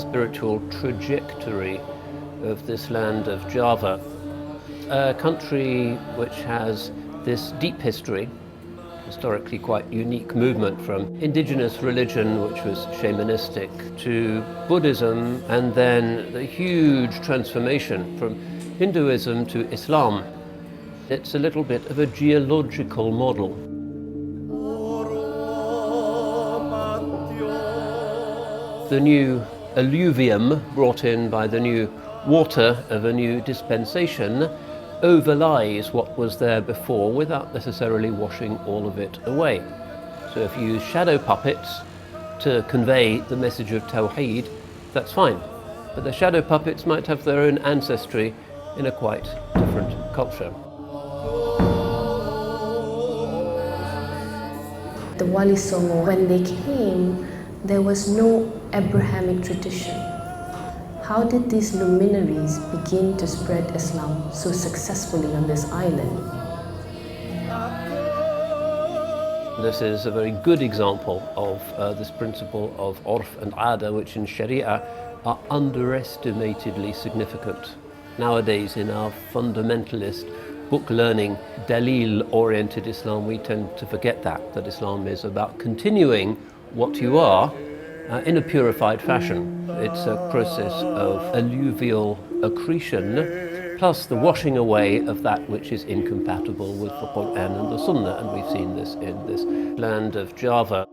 spiritual trajectory of this land of Java, a country which has this deep history, historically quite unique movement from indigenous religion, which was shamanistic, to Buddhism, and then the huge transformation from Hinduism to Islam. It's a little bit of a geological model. The new alluvium brought in by the new water of a new dispensation overlies what was there before without necessarily washing all of it away. So if you use shadow puppets to convey the message of Tawheed, that's fine. But the shadow puppets might have their own ancestry in a quite different culture. The Wali Songo, when they came, there was no Abrahamic tradition. How did these luminaries begin to spread Islam so successfully on this island? This is a very good example of this principle of urf and ada, which in Sharia are underestimatedly significant. Nowadays, in our fundamentalist book learning, dalil-oriented Islam, we tend to forget that Islam is about continuing what you are in a purified fashion. It's a process of alluvial accretion, plus the washing away of that which is incompatible with the Quran and the Sunnah, and we've seen this in this land of Java.